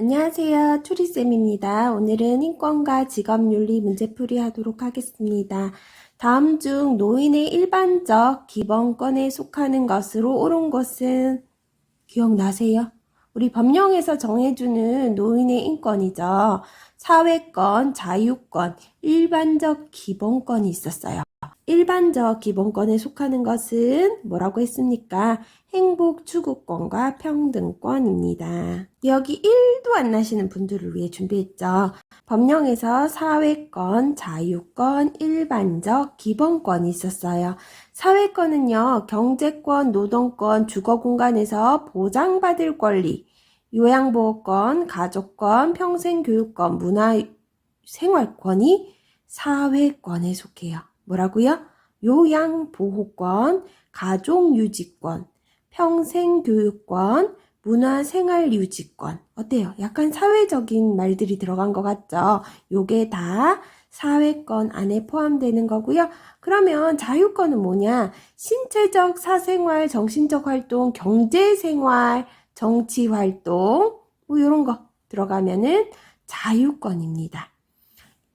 안녕하세요. 추리쌤입니다. 오늘은 인권과 직업윤리 문제풀이 하도록 하겠습니다. 다음 중 노인의 일반적 기본권에 속하는 것으로 옳은 것은 기억나세요? 우리 법령에서 정해주는 노인의 인권이죠. 사회권, 자유권, 일반적 기본권이 있었어요. 일반적 기본권에 속하는 것은 뭐라고 했습니까? 행복 추구권과 평등권입니다. 기억이 1도 안 나시는 분들을 위해 준비했죠. 법령에서 사회권, 자유권, 일반적 기본권이 있었어요. 사회권은요, 경제권, 노동권, 주거공간에서 보장받을 권리, 요양보호권, 가족권, 평생교육권, 문화생활권이 사회권에 속해요. 뭐라고요? 요양보호권, 가족유지권, 평생교육권, 문화생활유지권. 어때요? 약간 사회적인 말들이 들어간 것 같죠? 요게 다 사회권 안에 포함되는 거고요. 그러면 자유권은 뭐냐? 신체적, 사생활, 정신적 활동, 경제생활, 정치활동 뭐 이런 거 들어가면은 자유권입니다.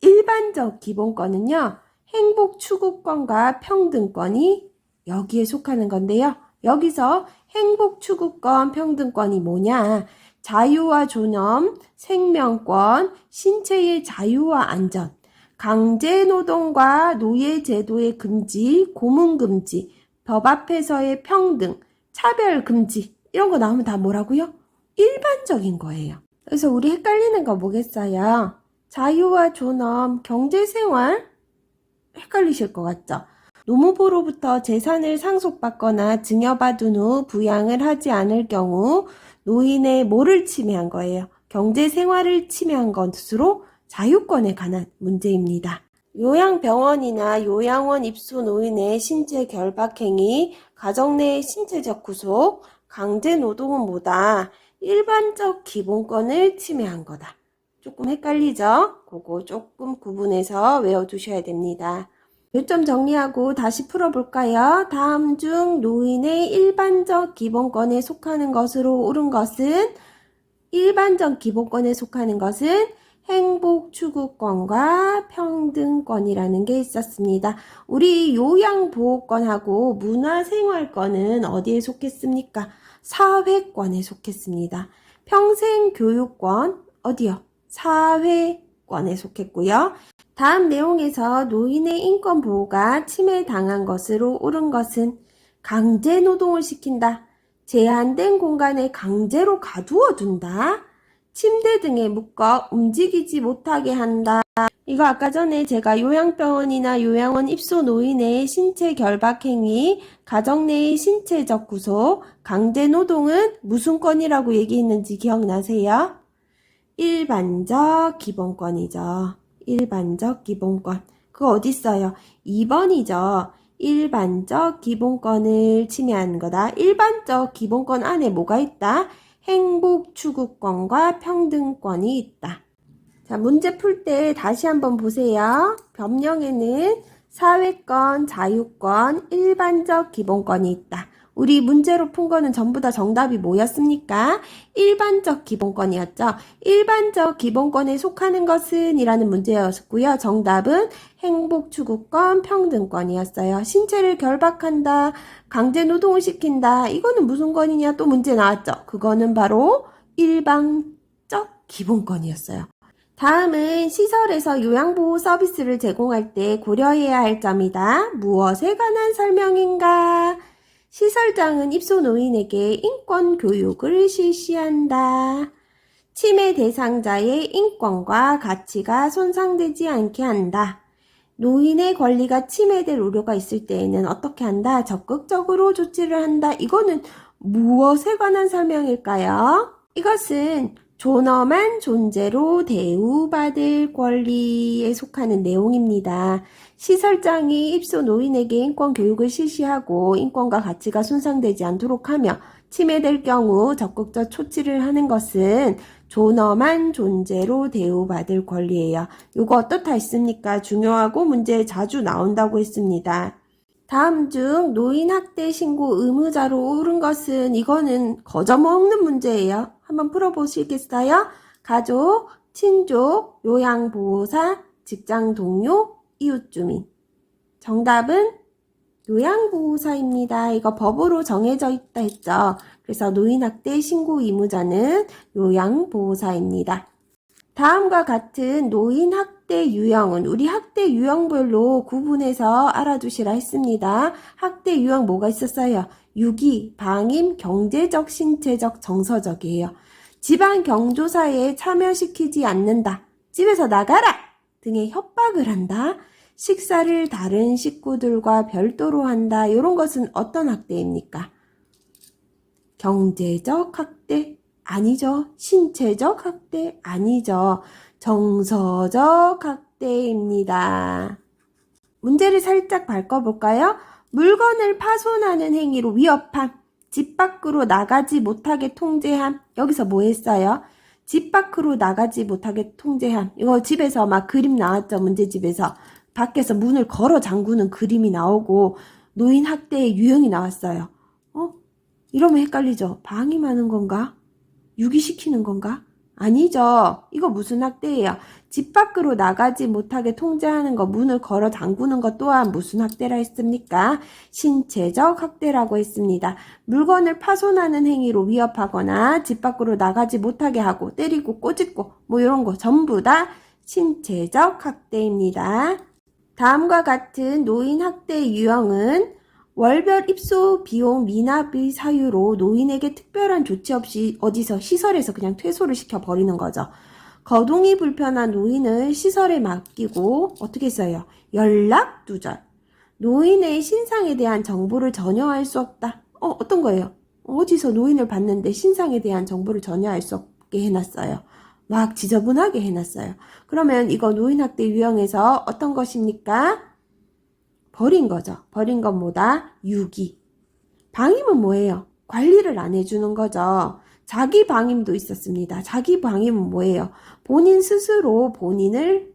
일반적 기본권은요. 행복 추구권과 평등권이 여기에 속하는 건데요. 여기서 행복 추구권, 평등권이 뭐냐? 자유와 존엄, 생명권, 신체의 자유와 안전, 강제노동과 노예제도의 금지, 고문금지, 법 앞에서의 평등, 차별금지 이런 거 나오면 다 뭐라고요? 일반적인 거예요. 그래서 우리 헷갈리는 거 뭐겠어요? 자유와 존엄, 경제생활 헷갈리실 것 같죠? 노무부로부터 재산을 상속받거나 증여받은 후 부양을 하지 않을 경우 노인의 뭐를 침해한 거예요? 경제생활을 침해한 것으로 자유권에 관한 문제입니다. 요양병원이나 요양원 입소 노인의 신체 결박행위, 가정 내의 신체적 구속, 강제노동은 뭐다? 일반적 기본권을 침해한 거다. 조금 헷갈리죠? 그거 조금 구분해서 외워두셔야 됩니다. 요점 정리하고 다시 풀어볼까요? 다음 중 노인의 일반적 기본권에 속하는 것으로 옳은 것은 일반적 기본권에 속하는 것은 행복 추구권과 평등권이라는 게 있었습니다. 우리 요양보호권하고 문화생활권은 어디에 속했습니까? 사회권에 속했습니다. 평생교육권 어디요? 사회권에 속했고요. 다음 내용에서 노인의 인권 보호가 침해당한 것으로 옳은 것은 강제노동을 시킨다. 제한된 공간에 강제로 가두어 둔다. 침대 등에 묶어 움직이지 못하게 한다. 이거 아까 전에 제가 요양병원이나 요양원 입소 노인의 신체 결박행위, 가정 내의 신체적 구속, 강제노동은 무슨 권이라고 얘기했는지 기억나세요? 일반적 기본권이죠. 일반적 기본권. 그거 어디 있어요? 2번이죠. 일반적 기본권을 침해하는 거다. 일반적 기본권 안에 뭐가 있다? 행복 추구권과 평등권이 있다. 자, 문제 풀 때 다시 한번 보세요. 법령에는 사회권, 자유권, 일반적 기본권이 있다. 우리 문제로 푼 거는 전부 다 정답이 뭐였습니까? 일반적 기본권이었죠. 일반적 기본권에 속하는 것은 이라는 문제였고요. 정답은 행복추구권, 평등권이었어요. 신체를 결박한다, 강제노동을 시킨다. 이거는 무슨 권이냐? 또 문제 나왔죠. 그거는 바로 일반적 기본권이었어요. 다음은 시설에서 요양보호 서비스를 제공할 때 고려해야 할 점이다. 무엇에 관한 설명인가? 시설장은 입소 노인에게 인권 교육을 실시한다. 침해 대상자의 인권과 가치가 손상되지 않게 한다. 노인의 권리가 침해될 우려가 있을 때에는 어떻게 한다? 적극적으로 조치를 한다. 이거는 무엇에 관한 설명일까요? 이것은 존엄한 존재로 대우받을 권리에 속하는 내용입니다. 시설장이 입소 노인에게 인권 교육을 실시하고 인권과 가치가 손상되지 않도록 하며 침해될 경우 적극적 조치를 하는 것은 존엄한 존재로 대우받을 권리예요. 이거 어떻다 했습니까? 중요하고 문제에 자주 나온다고 했습니다. 다음 중 노인 학대 신고 의무자로 옳은 것은 이거는 거저먹는 문제예요. 한번 풀어보시겠어요? 가족, 친족, 요양보호사, 직장 동료, 이웃 주민. 정답은 요양보호사입니다. 이거 법으로 정해져 있다 했죠. 그래서 노인학대 신고 의무자는 요양보호사입니다. 다음과 같은 노인학대 유형은 우리 학대 유형별로 구분해서 알아두시라 했습니다. 학대 유형 뭐가 있었어요? 유기, 방임, 경제적, 신체적, 정서적이에요. 집안 경조사에 참여시키지 않는다. 집에서 나가라! 등의 협박을 한다. 식사를 다른 식구들과 별도로 한다. 이런 것은 어떤 학대입니까? 경제적 학대? 아니죠. 신체적 학대? 아니죠. 정서적 학대입니다. 문제를 살짝 바꿔볼까요? 물건을 파손하는 행위로 위협함, 집 밖으로 나가지 못하게 통제함. 여기서 뭐 했어요? 집 밖으로 나가지 못하게 통제함. 이거 집에서 막 그림 나왔죠. 문제집에서. 밖에서 문을 걸어 잠그는 그림이 나오고 노인 학대의 유형이 나왔어요. 이러면 헷갈리죠? 방임하는 건가? 유기시키는 건가? 아니죠. 이거 무슨 학대예요? 집 밖으로 나가지 못하게 통제하는 거, 문을 걸어 잠그는 것 또한 무슨 학대라 했습니까? 신체적 학대라고 했습니다. 물건을 파손하는 행위로 위협하거나 집 밖으로 나가지 못하게 하고 때리고 꼬집고 뭐 이런 거 전부 다 신체적 학대입니다. 다음과 같은 노인 학대 유형은 월별 입소 비용 미납의 사유로 노인에게 특별한 조치 없이 어디서 시설에서 그냥 퇴소를 시켜버리는 거죠. 거동이 불편한 노인을 시설에 맡기고 어떻게 써요? 연락 두절. 노인의 신상에 대한 정보를 전혀 알 수 없다. 어떤 거예요? 어디서 노인을 봤는데 신상에 대한 정보를 전혀 알 수 없게 해놨어요. 막 지저분하게 해놨어요. 그러면 이거 노인학대 유형에서 어떤 것입니까? 버린 거죠. 버린 건 뭐다? 유기. 방임은 뭐예요? 관리를 안 해주는 거죠. 자기 방임도 있었습니다. 자기 방임은 뭐예요? 본인 스스로 본인을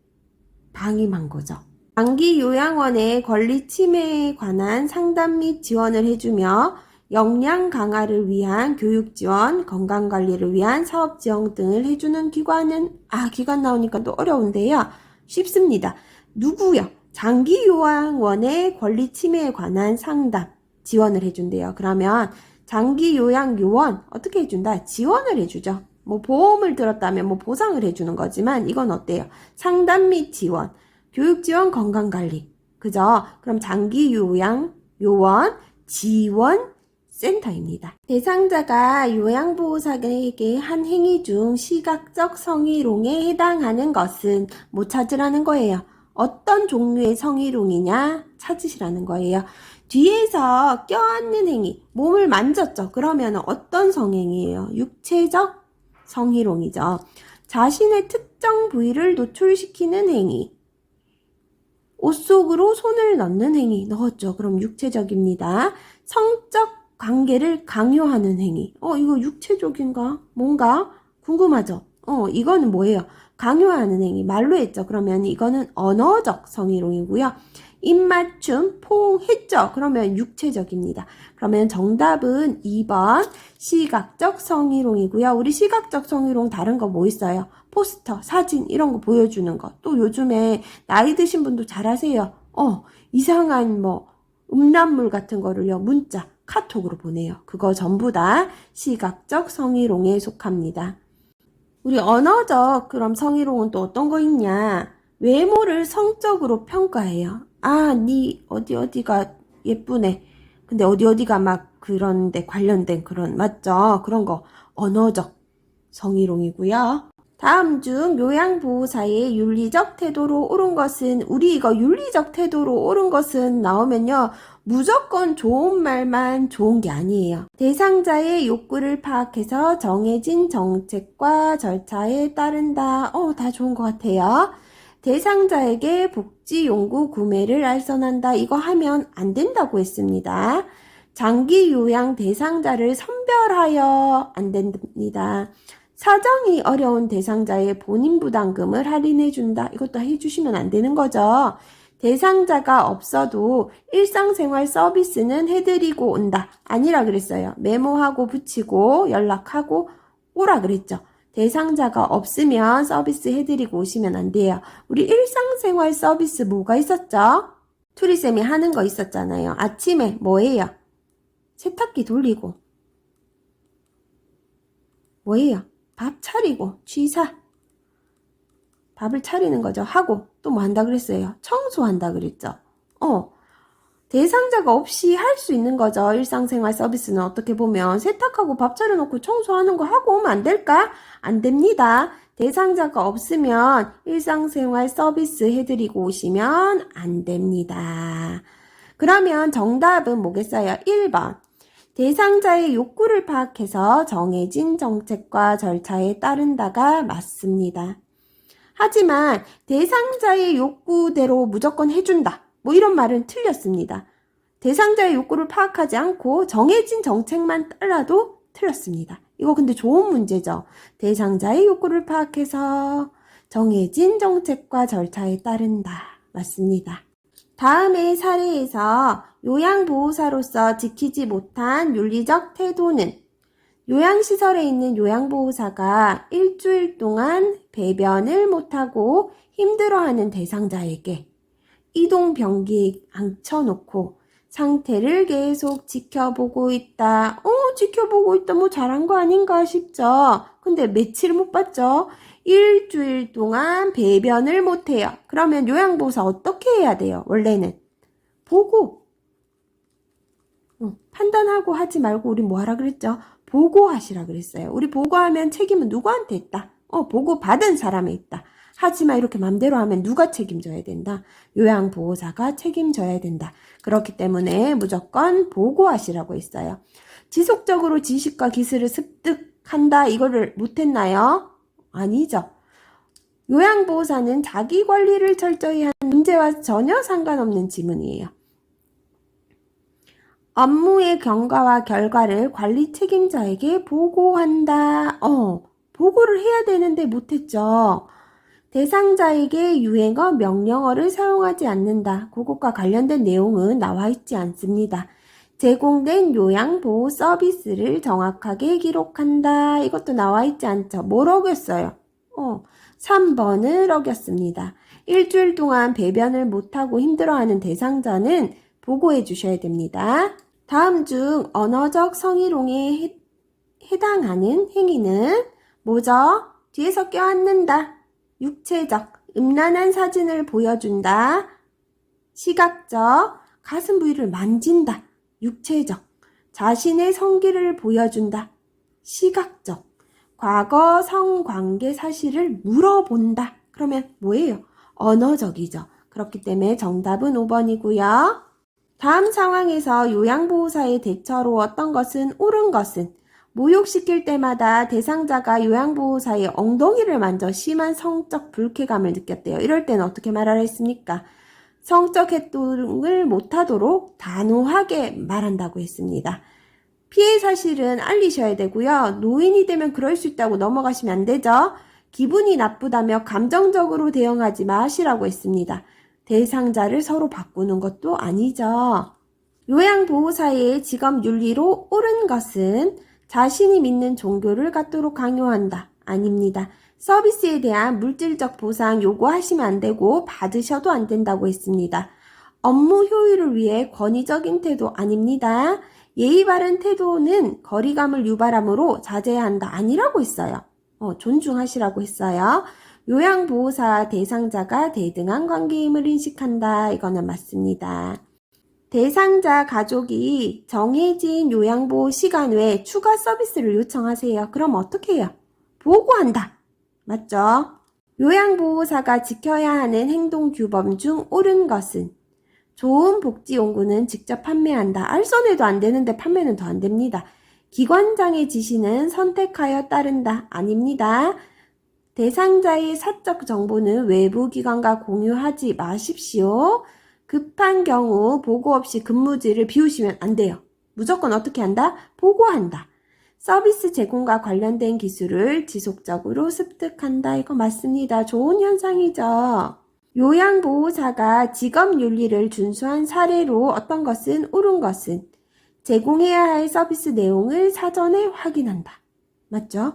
방임한 거죠. 장기 요양원의 권리 침해에 관한 상담 및 지원을 해주며 역량 강화를 위한 교육 지원, 건강 관리를 위한 사업 지원 등을 해주는 기관은 기관 나오니까 또 어려운데요. 쉽습니다. 누구요? 장기 요양원의 권리 침해에 관한 상담, 지원을 해준대요. 그러면 장기 요양 요원 어떻게 해준다? 지원을 해주죠. 뭐 보험을 들었다면 뭐 보상을 해주는 거지만 이건 어때요? 상담 및 지원, 교육 지원, 건강 관리. 그죠? 그럼 장기 요양 요원 지원 센터입니다. 대상자가 요양보호사에게 한 행위 중 시각적 성희롱에 해당하는 것은 뭐 찾으라는 거예요? 어떤 종류의 성희롱이냐 찾으시라는 거예요. 뒤에서 껴안는 행위, 몸을 만졌죠. 그러면 어떤 성행위예요? 육체적 성희롱이죠. 자신의 특정 부위를 노출시키는 행위, 옷 속으로 손을 넣는 행위 넣었죠. 그럼 육체적입니다. 성적 관계를 강요하는 행위. 이거 육체적인가? 뭔가 궁금하죠? 이거는 뭐예요? 강요하는 행위. 말로 했죠. 그러면 이거는 언어적 성희롱이고요. 입맞춤, 포옹했죠. 그러면 육체적입니다. 그러면 정답은 2번 시각적 성희롱이고요. 우리 시각적 성희롱 다른 거 뭐 있어요? 포스터, 사진 이런 거 보여주는 거. 또 요즘에 나이 드신 분도 잘 하세요. 이상한 뭐 음란물 같은 거를요. 문자, 카톡으로 보내요. 그거 전부 다 시각적 성희롱에 속합니다. 우리 언어적 그럼 성희롱은 또 어떤 거 있냐? 외모를 성적으로 평가해요. 니 어디가 예쁘네. 근데 어디가 막 그런데 관련된 그런 맞죠? 그런 거 언어적 성희롱이고요. 다음 중 요양보호사의 윤리적 태도로 옳은 것은 우리 이거 윤리적 태도로 옳은 것은 나오면요. 무조건 좋은 말만 좋은 게 아니에요. 대상자의 욕구를 파악해서 정해진 정책과 절차에 따른다. 다 좋은 것 같아요. 대상자에게 복지용구 구매를 알선한다. 이거 하면 안 된다고 했습니다. 장기 요양 대상자를 선별하여 안 됩니다. 사정이 어려운 대상자의 본인 부담금을 할인해준다. 이것도 해주시면 안 되는 거죠. 대상자가 없어도 일상생활 서비스는 해드리고 온다. 아니라 그랬어요. 메모하고 붙이고 연락하고 오라 그랬죠. 대상자가 없으면 서비스 해드리고 오시면 안 돼요. 우리 일상생활 서비스 뭐가 있었죠? 투리쌤이 하는 거 있었잖아요. 아침에 뭐예요? 세탁기 돌리고. 뭐예요? 밥 차리고. 취사. 밥을 차리는 거죠. 하고 또 뭐 한다 그랬어요? 청소한다 그랬죠. 대상자가 없이 할 수 있는 거죠. 일상생활 서비스는 어떻게 보면 세탁하고 밥 차려놓고 청소하는 거 하고 오면 안 될까? 안 됩니다. 대상자가 없으면 일상생활 서비스 해드리고 오시면 안 됩니다. 그러면 정답은 뭐겠어요? 1번. 대상자의 욕구를 파악해서 정해진 정책과 절차에 따른다가 맞습니다. 하지만 대상자의 욕구대로 무조건 해준다. 뭐 이런 말은 틀렸습니다. 대상자의 욕구를 파악하지 않고 정해진 정책만 따라도 틀렸습니다. 이거 근데 좋은 문제죠. 대상자의 욕구를 파악해서 정해진 정책과 절차에 따른다. 맞습니다. 다음의 사례에서 요양보호사로서 지키지 못한 윤리적 태도는 요양시설에 있는 요양보호사가 일주일 동안 배변을 못하고 힘들어하는 대상자에게 이동변기에 앉혀놓고 상태를 계속 지켜보고 있다. 지켜보고 있다. 뭐 잘한 거 아닌가 싶죠. 근데 며칠 못 봤죠. 일주일 동안 배변을 못해요. 그러면 요양보호사 어떻게 해야 돼요? 원래는 보고 판단하고 하지 말고 우리 뭐 하라 그랬죠? 보고하시라 그랬어요. 우리 보고하면 책임은 누구한테 있다? 보고받은 사람에 있다. 하지만 이렇게 맘대로 하면 누가 책임져야 된다? 요양보호사가 책임져야 된다. 그렇기 때문에 무조건 보고하시라고 했어요. 지속적으로 지식과 기술을 습득한다. 이거를 못했나요? 아니죠. 요양보호사는 자기관리를 철저히 하는 문제와 전혀 상관없는 지문이에요. 업무의 경과와 결과를 관리 책임자에게 보고한다. 보고를 해야 되는데 못했죠. 대상자에게 유행어, 명령어를 사용하지 않는다. 그것과 관련된 내용은 나와 있지 않습니다. 제공된 요양보호 서비스를 정확하게 기록한다. 이것도 나와 있지 않죠. 뭘 어겼어요? 3번을 어겼습니다. 일주일 동안 배변을 못하고 힘들어하는 대상자는 보고해 주셔야 됩니다. 다음 중 언어적 성희롱에 해당하는 행위는 뭐죠? 뒤에서 껴안는다. 육체적, 음란한 사진을 보여준다. 시각적, 가슴 부위를 만진다. 육체적, 자신의 성기를 보여준다. 시각적, 과거 성관계 사실을 물어본다. 그러면 뭐예요? 언어적이죠. 그렇기 때문에 정답은 5번이고요. 다음 상황에서 요양보호사의 대처로 어떤 것은 옳은 것은 모욕시킬 때마다 대상자가 요양보호사의 엉덩이를 만져 심한 성적 불쾌감을 느꼈대요. 이럴 때는 어떻게 말하라 했습니까? 성적 행동을 못하도록 단호하게 말한다고 했습니다. 피해 사실은 알리셔야 되고요. 노인이 되면 그럴 수 있다고 넘어가시면 안 되죠. 기분이 나쁘다며 감정적으로 대응하지 마시라고 했습니다. 대상자를 서로 바꾸는 것도 아니죠. 요양보호사의 직업 윤리로 옳은 것은 자신이 믿는 종교를 갖도록 강요한다. 아닙니다. 서비스에 대한 물질적 보상 요구하시면 안 되고 받으셔도 안 된다고 했습니다. 업무 효율을 위해 권위적인 태도 아닙니다. 예의 바른 태도는 거리감을 유발함으로 자제해야 한다. 아니라고 했어요. 존중하시라고 했어요. 요양보호사 대상자가 대등한 관계임을 인식한다. 이거는 맞습니다. 대상자 가족이 정해진 요양보호 시간 외에 추가 서비스를 요청하세요. 그럼 어떻게 해요? 보고한다. 맞죠? 요양보호사가 지켜야 하는 행동규범 중 옳은 것은 좋은 복지용구는 직접 판매한다. 알선해도 안 되는데 판매는 더 안 됩니다. 기관장의 지시는 선택하여 따른다. 아닙니다. 대상자의 사적 정보는 외부 기관과 공유하지 마십시오. 급한 경우 보고 없이 근무지를 비우시면 안 돼요. 무조건 어떻게 한다? 보고한다. 서비스 제공과 관련된 기술을 지속적으로 습득한다. 이거 맞습니다. 좋은 현상이죠. 요양보호사가 직업윤리를 준수한 사례로 어떤 것은 옳은 것은 제공해야 할 서비스 내용을 사전에 확인한다. 맞죠?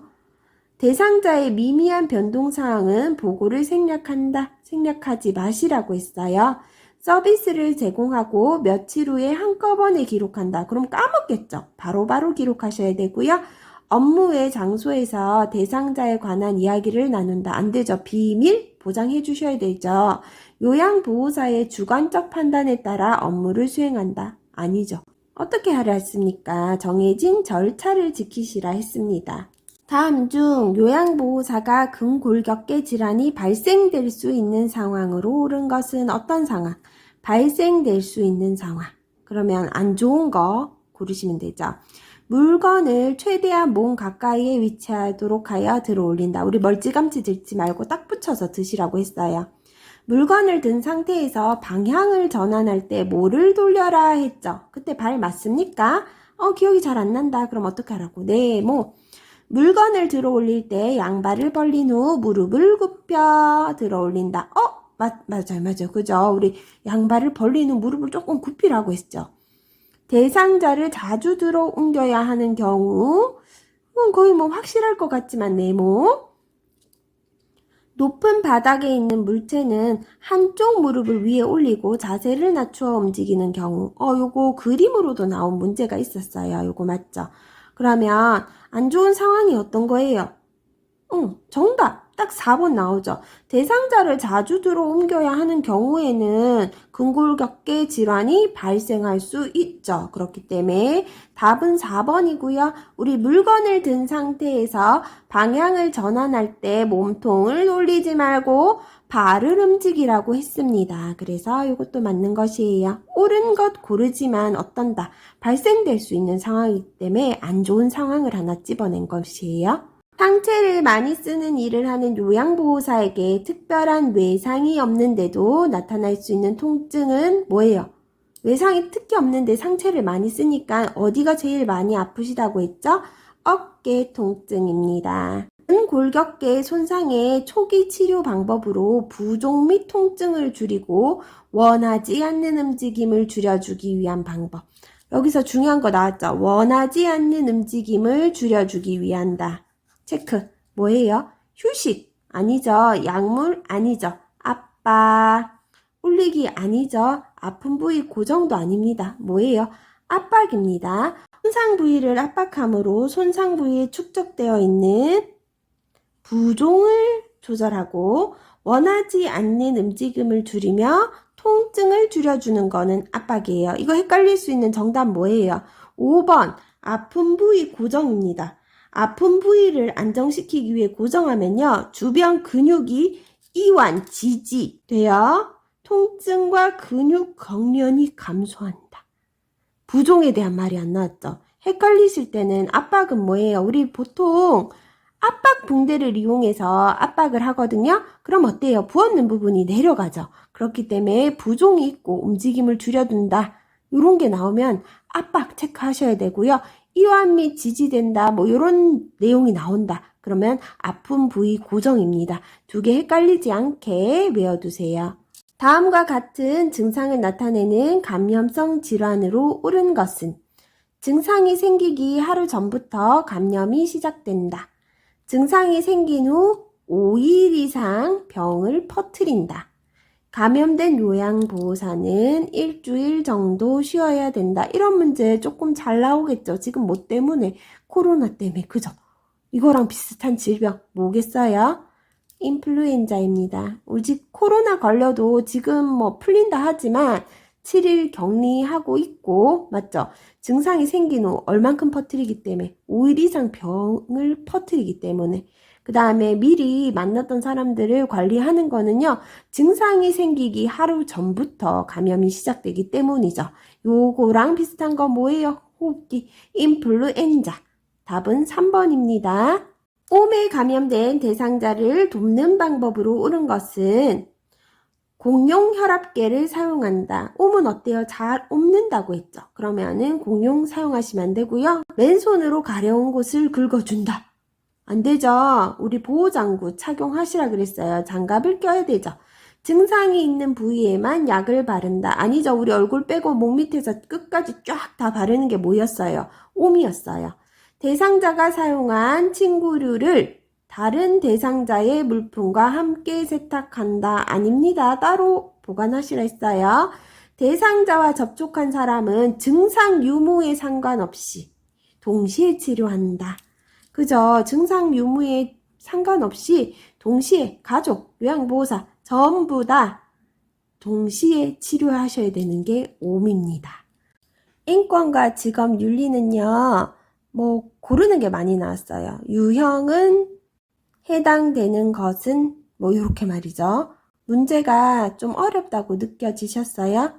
대상자의 미미한 변동사항은 보고를 생략하지 마시라고 했어요. 서비스를 제공하고 며칠 후에 한꺼번에 기록한다. 그럼 까먹겠죠. 바로바로 기록하셔야 되고요. 업무의 장소에서 대상자에 관한 이야기를 나눈다. 안 되죠. 비밀 보장해 주셔야 되죠. 요양보호사의 주관적 판단에 따라 업무를 수행한다. 아니죠. 어떻게 하라 했습니까? 정해진 절차를 지키시라 했습니다. 다음 중 요양보호사가 근골격계 질환이 발생될 수 있는 상황으로 옳은 것은 어떤 상황? 발생될 수 있는 상황. 그러면 안 좋은 거 고르시면 되죠. 물건을 최대한 몸 가까이에 위치하도록 하여 들어 올린다. 우리 멀찌감치 들지 말고 딱 붙여서 드시라고 했어요. 물건을 든 상태에서 방향을 전환할 때 뭐를 돌려라 했죠. 그때 발 맞습니까? 기억이 잘 안 난다. 그럼 어떻게 하라고? 네, 물건을 들어 올릴 때 양발을 벌린 후 무릎을 굽혀 들어 올린다. 맞아요. 그죠? 우리 양발을 벌린 후 무릎을 조금 굽히라고 했죠. 대상자를 자주 들어 옮겨야 하는 경우, 거의 확실할 것 같지만 네모. 높은 바닥에 있는 물체는 한쪽 무릎을 위에 올리고 자세를 낮추어 움직이는 경우. 요거 그림으로도 나온 문제가 있었어요. 요거 맞죠? 그러면 안 좋은 상황이 어떤 거예요? 정답. 딱 4번 나오죠. 대상자를 자주 들어 옮겨야 하는 경우에는 근골격계 질환이 발생할 수 있죠. 그렇기 때문에 답은 4번이고요. 우리 물건을 든 상태에서 방향을 전환할 때 몸통을 돌리지 말고 발을 움직이라고 했습니다. 그래서 이것도 맞는 것이에요. 옳은 것 고르지만 어떤다. 발생될 수 있는 상황이기 때문에 안 좋은 상황을 하나 집어낸 것이에요. 상체를 많이 쓰는 일을 하는 요양보호사에게 특별한 외상이 없는데도 나타날 수 있는 통증은 뭐예요? 외상이 특히 없는데 상체를 많이 쓰니까 어디가 제일 많이 아프시다고 했죠? 어깨 통증입니다. 골격계 손상의 초기 치료 방법으로 부종 및 통증을 줄이고 원하지 않는 움직임을 줄여주기 위한 방법. 여기서 중요한 거 나왔죠? 원하지 않는 움직임을 줄여주기 위한다. 체크. 뭐예요? 휴식. 아니죠. 약물 아니죠. 압박. 올리기 아니죠. 아픈 부위 고정도 아닙니다. 뭐예요? 압박입니다. 손상 부위를 압박함으로 손상 부위에 축적되어 있는 부종을 조절하고 원하지 않는 움직임을 줄이며 통증을 줄여주는 거는 압박이에요. 이거 헷갈릴 수 있는 정답 뭐예요? 5번. 아픈 부위 고정입니다. 아픈 부위를 안정시키기 위해 고정하면요. 주변 근육이 이완, 지지되어 통증과 근육 경련이 감소한다. 부종에 대한 말이 안 나왔죠. 헷갈리실 때는 압박은 뭐예요? 우리 보통 압박 붕대를 이용해서 압박을 하거든요. 그럼 어때요? 부었는 부분이 내려가죠. 그렇기 때문에 부종이 있고 움직임을 줄여둔다. 이런 게 나오면 압박 체크하셔야 되고요. 이완 및 지지된다. 이런 내용이 나온다. 그러면 아픈 부위 고정입니다. 두 개 헷갈리지 않게 외워두세요. 다음과 같은 증상을 나타내는 감염성 질환으로 옳은 것은 증상이 생기기 하루 전부터 감염이 시작된다. 증상이 생긴 후 5일 이상 병을 퍼뜨린다. 감염된 요양보호사는 일주일 정도 쉬어야 된다. 이런 문제 조금 잘 나오겠죠. 지금 뭐 때문에? 코로나 때문에. 그죠? 이거랑 비슷한 질병 뭐겠어요? 인플루엔자입니다. 우리 코로나 걸려도 지금 풀린다 하지만 7일 격리하고 있고, 맞죠? 증상이 생긴 후 얼만큼 퍼뜨리기 때문에 5일 이상 병을 퍼뜨리기 때문에 그 다음에 미리 만났던 사람들을 관리하는 거는요. 증상이 생기기 하루 전부터 감염이 시작되기 때문이죠. 요거랑 비슷한 거 뭐예요? 호흡기 인플루엔자. 답은 3번입니다. 옴에 감염된 대상자를 돕는 방법으로 옳은 것은 공용 혈압계를 사용한다. 옴은 어때요? 잘 옮는다고 했죠. 그러면은 공용 사용하시면 안 되고요. 맨손으로 가려운 곳을 긁어준다. 안 되죠. 우리 보호장구 착용하시라 그랬어요. 장갑을 껴야 되죠. 증상이 있는 부위에만 약을 바른다. 아니죠. 우리 얼굴 빼고 목 밑에서 끝까지 쫙 다 바르는 게 뭐였어요? 옴이었어요. 대상자가 사용한 침구류를 다른 대상자의 물품과 함께 세탁한다. 아닙니다. 따로 보관하시라 했어요. 대상자와 접촉한 사람은 증상 유무에 상관없이 동시에 치료한다. 그죠? 증상 유무에 상관없이 동시에 가족, 요양보호사 전부 다 동시에 치료하셔야 되는 게 옴입니다. 인권과 직업 윤리는요, 고르는 게 많이 나왔어요. 유형은 해당되는 것은 이렇게 말이죠. 문제가 좀 어렵다고 느껴지셨어요?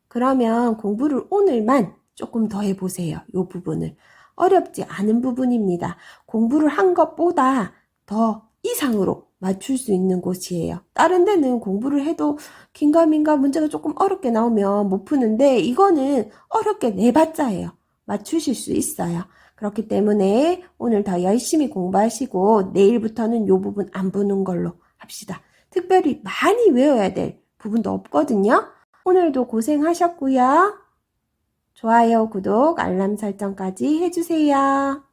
그러면 공부를 오늘만 조금 더 해보세요. 이 부분을. 어렵지 않은 부분입니다. 공부를 한 것보다 더 이상으로 맞출 수 있는 곳이에요. 다른 데는 공부를 해도 긴가민가 문제가 조금 어렵게 나오면 못 푸는데 이거는 어렵게 내봤자예요. 맞추실 수 있어요. 그렇기 때문에 오늘 더 열심히 공부하시고 내일부터는 이 부분 안 보는 걸로 합시다. 특별히 많이 외워야 될 부분도 없거든요. 오늘도 고생하셨고요. 좋아요, 구독, 알람 설정까지 해주세요.